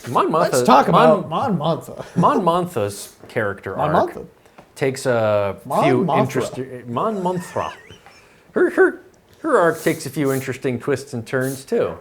Let's talk about Mon Mothma. Mon Mothma's character arc takes a few interesting... Mon Mothma. Her arc takes a few interesting twists and turns, too.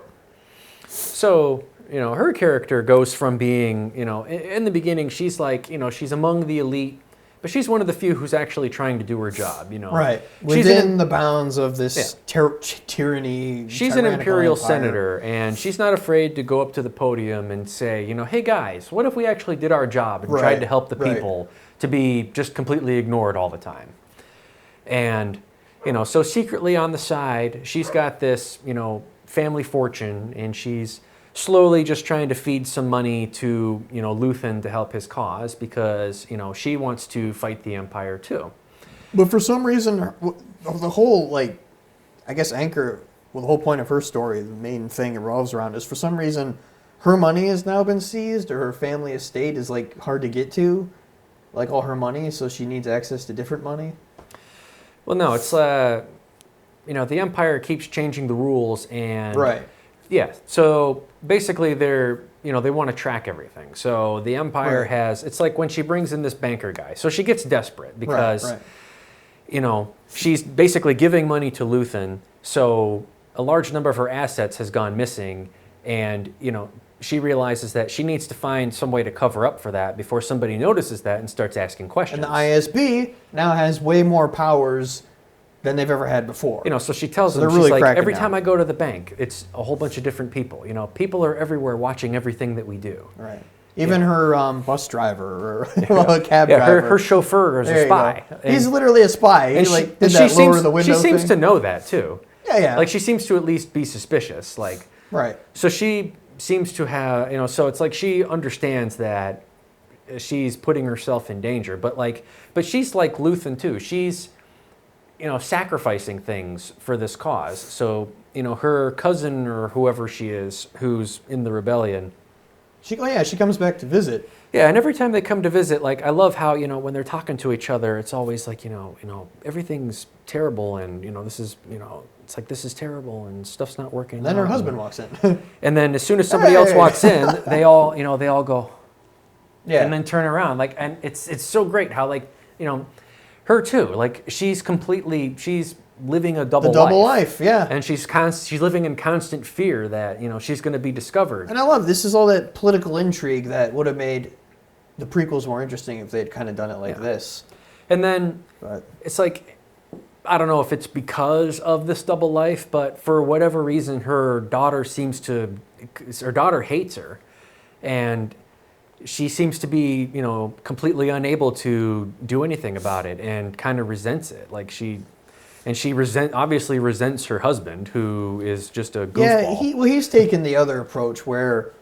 So, her character goes from being, in the beginning, she's like, she's among the elite, but she's one of the few who's actually trying to do her job, Right. Within the bounds of this tyranny. She's an imperial senator, and she's not afraid to go up to the podium and say, hey guys, what if we actually did our job and tried to help the people to be just completely ignored all the time? And, so secretly on the side, she's got this, family fortune, and she's slowly just trying to feed some money to, Luthen to help his cause because, she wants to fight the Empire too. But for some reason, the whole, I guess the whole point of her story, the main thing it revolves around is for some reason her money has now been seized or her family estate is, hard to get to, all her money, so she needs access to different money. Well, no, it's, the Empire keeps changing the rules and... Right. Yeah, so basically they want to track everything. So the Empire has, it's like when she brings in this banker guy. So she gets desperate because, she's basically giving money to Luthen. So a large number of her assets has gone missing. And, she realizes that she needs to find some way to cover up for that before somebody notices that and starts asking questions. And the ISB now has way more powers than they've ever had before. So she tells them, she's like, every time I go to the bank, it's a whole bunch of different people. People are everywhere watching everything that we do. Right. Even her bus driver or a cab driver. Her chauffeur is a spy. He's literally a spy. He did that lower the window She seems thing. to know that too. Yeah. She seems to at least be suspicious. Right. So she seems to have, so it's like she understands that she's putting herself in danger. But she's like Luthen too. She's sacrificing things for this cause. So, her cousin or whoever she is who's in the rebellion. She comes back to visit. Yeah, and every time they come to visit, I love how, when they're talking to each other, it's always like, everything's terrible and, this is, it's like this is terrible and stuff's not working. Then her husband walks in. And then as soon as somebody else walks in, they all go, and then turn around. And it's so great how, her too. She's living a double life, yeah. And she's living in constant fear that, she's going to be discovered. And I love this is all that political intrigue that would have made the prequels more interesting if they'd kind of done it like this. And then it's I don't know if it's because of this double life, but for whatever reason, her daughter hates her. And she seems to be, completely unable to do anything about it and kind of resents it. She obviously resents her husband, who is just a goofball. Yeah, he's taken the other approach where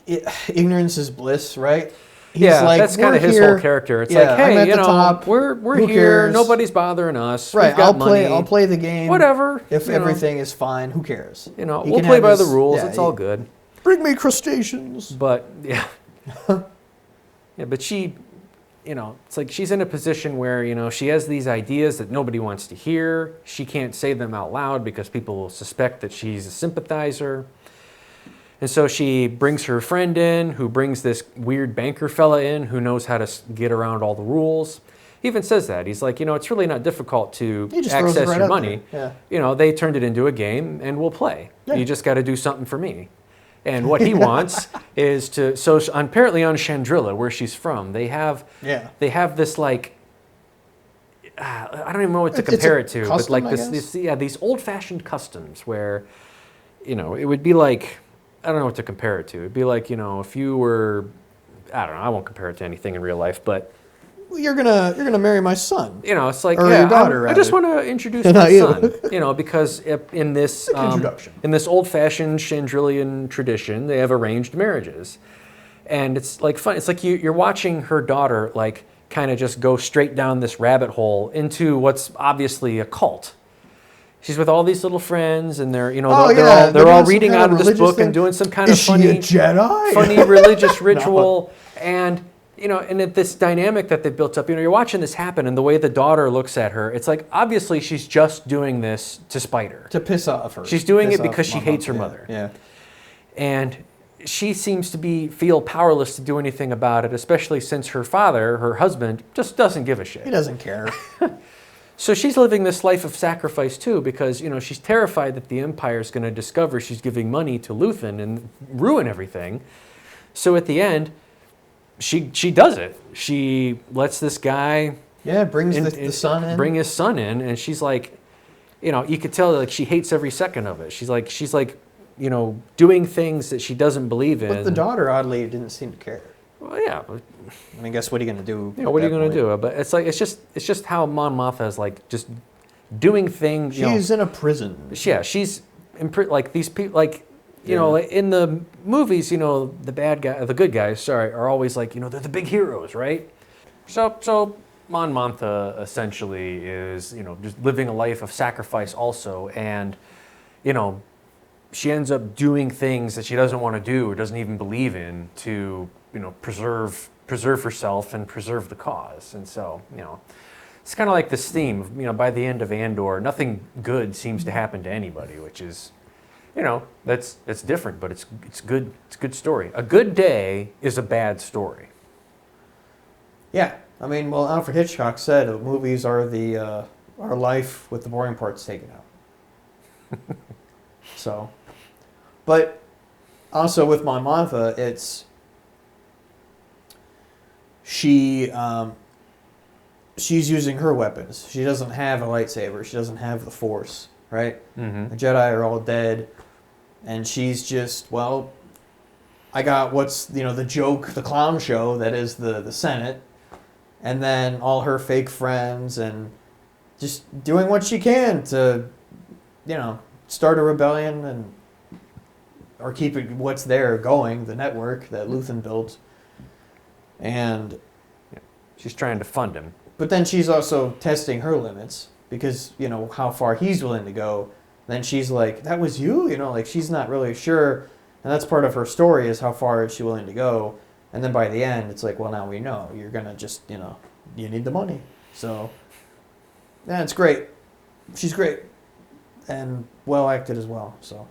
ignorance is bliss, right? He's that's kind of his whole character. It's hey, we're here. Cares? Nobody's bothering us. Right, We've got money. I'll play the game. Whatever. If everything is fine, who cares? We'll play by the rules. It's all good. Bring me crustaceans. But but she, it's like she's in a position where, she has these ideas that nobody wants to hear. She can't say them out loud because people will suspect that she's a sympathizer. And so she brings her friend in, who brings this weird banker fella in who knows how to get around all the rules. He even says that. He's like, it's really not difficult to access your money. Yeah. They turned it into a game and we'll play. Yeah. You just got to do something for me. And what he wants is to, apparently on Chandrilla, where she's from, they have this I don't even know what to compare it to, custom, but these old-fashioned customs where, it would be like, I don't know what to compare it to. It'd be like, if you were, I don't know, I won't compare it to anything in real life, but you're gonna marry my son. It's like, or your daughter. I just want to introduce my son. Because in this old-fashioned Chandrillian tradition, they have arranged marriages, and it's fun. It's like you're watching her daughter kind of just go straight down this rabbit hole into what's obviously a cult. She's with all these little friends, and they're they're all reading out of this book and doing some kind of funny Jedi? funny religious ritual, and. And at this dynamic that they built up, you're watching this happen, and the way the daughter looks at her, it's like, obviously she's just doing this to spite her. To piss off her. She's doing it because she hates her mother. Yeah. And, she seems to feel powerless to do anything about it, especially since her father, her husband, just doesn't give a shit. He doesn't care. So she's living this life of sacrifice too, because she's terrified that the Empire's going to discover she's giving money to Luthen and ruin everything. So at the end, she does it. She lets this guy brings the son in. Bring his son in, and she's like, you could tell like she hates every second of it. She's like, doing things that she doesn't believe in. But the daughter, oddly, didn't seem to care. Well, yeah. I mean, guess what are you going to do? What are you going to do? But it's like it's just how Mon Mothma is like just doing things. She's in a prison. Yeah, she's like these people like. In the movies, the good guys, are always like, they're the big heroes, right? So Mon Mothma essentially is, just living a life of sacrifice also, and, she ends up doing things that she doesn't want to do or doesn't even believe in to, preserve herself and preserve the cause. And so, it's kind of like this theme of, by the end of Andor, nothing good seems to happen to anybody, which is, that's different, but it's good. It's a good story. A good day is a bad story. Yeah, I mean, well, Alfred Hitchcock said movies are our life with the boring parts taken out. So, but also with Mon Mothma, it's she's using her weapons. She doesn't have a lightsaber. She doesn't have the Force, right? Mm-hmm. The Jedi are all dead. And she's just, I got what's, the joke, the clown show that is the Senate. And then all her fake friends and just doing what she can to, start a rebellion or keep what's there going, the network that Luthen built. And she's trying to fund him. But then she's also testing her limits because, how far he's willing to go. Then she's like, that was you? Like she's not really sure. And that's part of her story is how far is she willing to go. And then by the end, it's like, well, now we know. You're going to just, you need the money. So, yeah, it's great. She's great. And well acted as well, so.